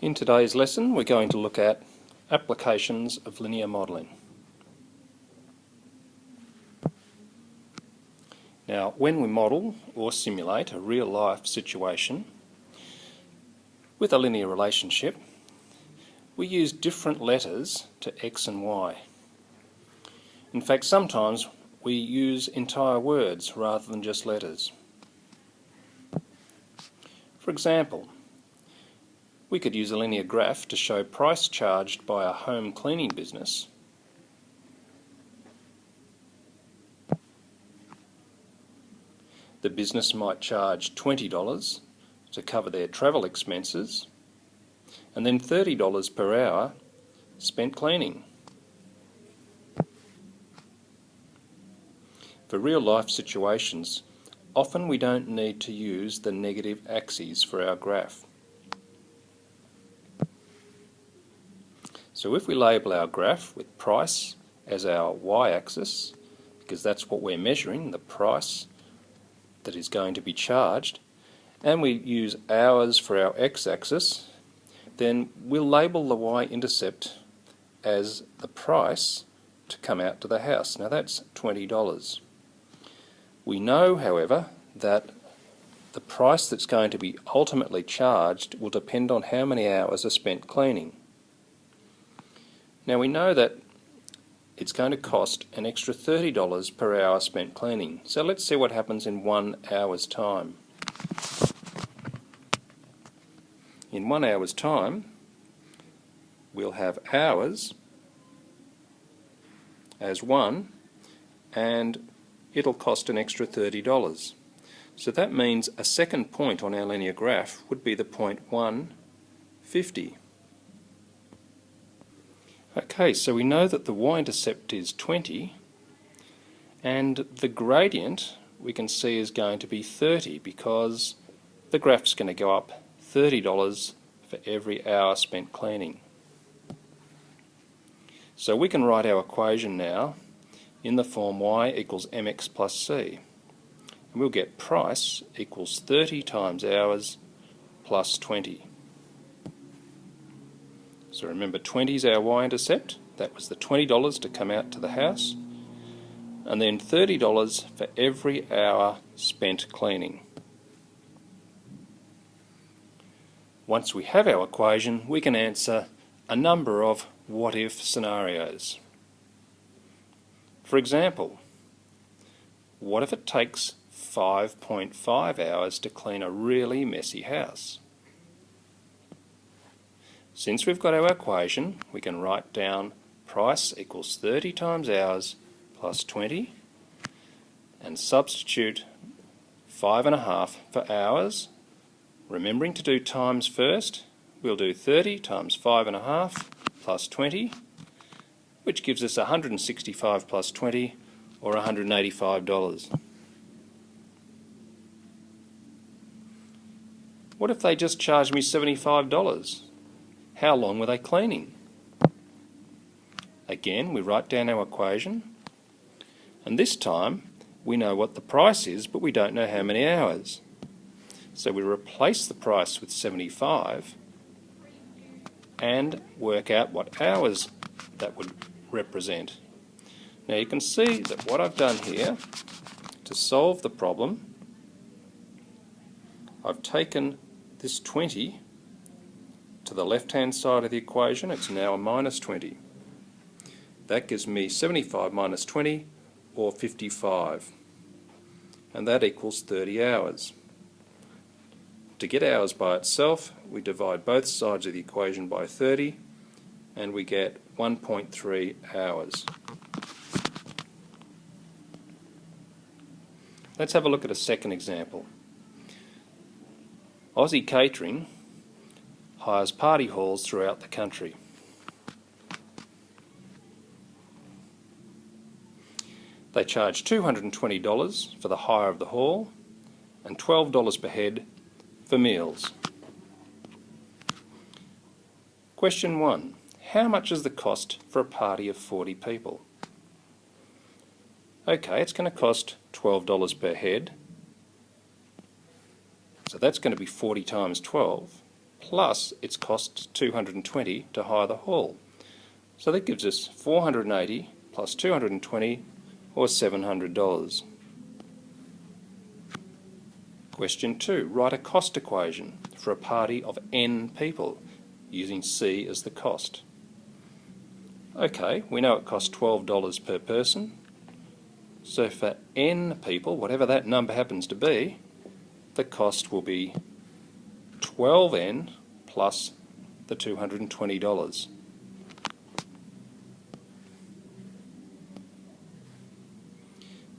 In today's lesson we're going to look at applications of linear modelling. Now, when we model or simulate a real-life situation with a linear relationship, we use different letters to x and y. In fact, sometimes we use entire words rather than just letters. For example, we could use a linear graph to show price charged by a home cleaning business The business might charge $20 to cover their travel expenses and then $30 per hour spent cleaning. For real-life situations, often we don't need to use the negative axes for our graph. So if we label our graph with price as our y-axis, because that's what we're measuring, the price that is going to be charged, and we use hours for our x-axis, then we'll label the y-intercept as the price to come out to the house. Now that's $20. We know, however, that the price that's going to be ultimately charged will depend on how many hours are spent cleaning. Now we know that it's going to cost an extra $30 per hour spent cleaning. So let's see what happens in 1 hour's time. In 1 hour's time, we'll have hours as 1, and it'll cost an extra $30. So that means a second point on our linear graph would be the point 150. Okay, so we know that the y-intercept is 20, and the gradient we can see is going to be 30 because the graph's going to go up $30 for every hour spent cleaning. So we can write our equation now in the form y equals mx plus c, and we'll get price equals 30 times hours plus 20. So remember, 20 is our y-intercept. That was the $20 to come out to the house, and then $30 for every hour spent cleaning. Once we have our equation, we can answer a number of what-if scenarios. For example, what if it takes 5.5 hours to clean a really messy house? Since we've got our equation, we can write down price equals 30 times hours plus 20 and substitute 5.5 for hours. Remembering to do times first, we'll do 30 times 5.5 plus 20, which gives us 165 plus 20, or $185. What if they just charged me $75? How long were they cleaning? Again, we write down our equation, and this time we know what the price is, but we don't know how many hours. So we replace the price with 75 and work out what hours that would represent. Now you can see that what I've done here to solve the problem, I've taken this 20 to the left-hand side of the equation. It's now a minus 20. That gives me 75 minus 20, or 55. And that equals 30 hours. To get hours by itself, we divide both sides of the equation by 30, and we get 1.3 hours. Let's have a look at a second example. Aussie Catering hires party halls throughout the country. They charge $220 for the hire of the hall and $12 per head for meals. Question 1. How much is the cost for a party of 40 people? Okay, it's going to cost $12 per head, so that's going to be 40 times 12 plus it's cost 220 to hire the hall. So that gives us 480 plus 220 or $700. Question 2. Write a cost equation for a party of n people using C as the cost. Okay, we know it costs $12 per person. So for n people, whatever that number happens to be, the cost will be 12n plus the $220.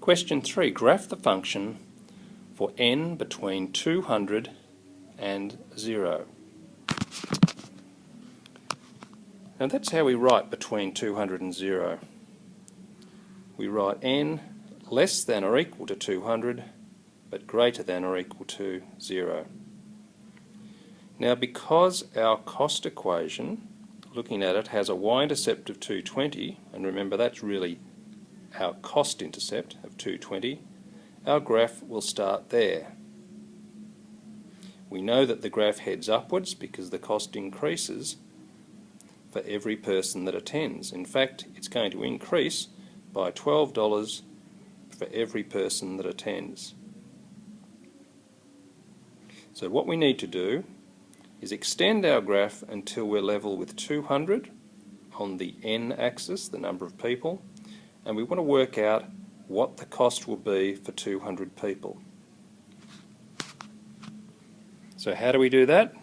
Question 3. Graph the function for n between 200 and 0. Now that's how we write between 200 and 0. We write n less than or equal to 200 but greater than or equal to 0. Now because our cost equation, looking at it, has a y-intercept of 220, and remember that's really our cost intercept of 220, our graph will start there. We know that the graph heads upwards because the cost increases for every person that attends. In fact, it's going to increase by $12 for every person that attends. So what we need to do is extend our graph until we're level with 200 on the n axis, the number of people, and we want to work out what the cost will be for 200 people. So how do we do that?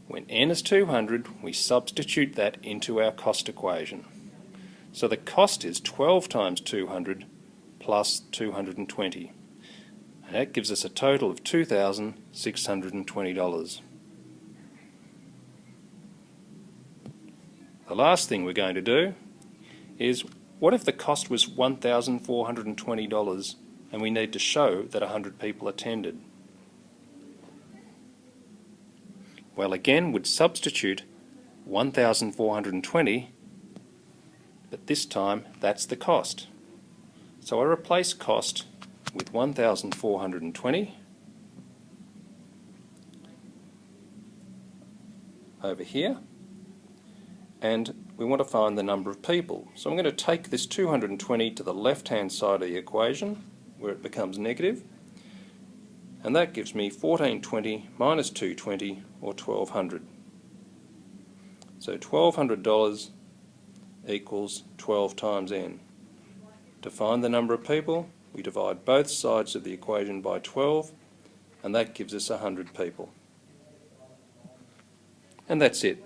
When n is 200, we substitute that into our cost equation. So the cost is 12 times 200 plus 220. And that gives us a total of $2,620. The last thing we're going to do is, what if the cost was $1,420 and we need to show that 100 people attended? Well, again, we'd substitute 1,420, but this time that's the cost. So I replace cost with 1,420 over here, and we want to find the number of people. So I'm going to take this 220 to the left-hand side of the equation where it becomes negative, and that gives me 1420 minus 220 or 1,200. So $1,200 equals 12 times n. To find the number of people, we divide both sides of the equation by 12, and that gives us 100 people. And that's it.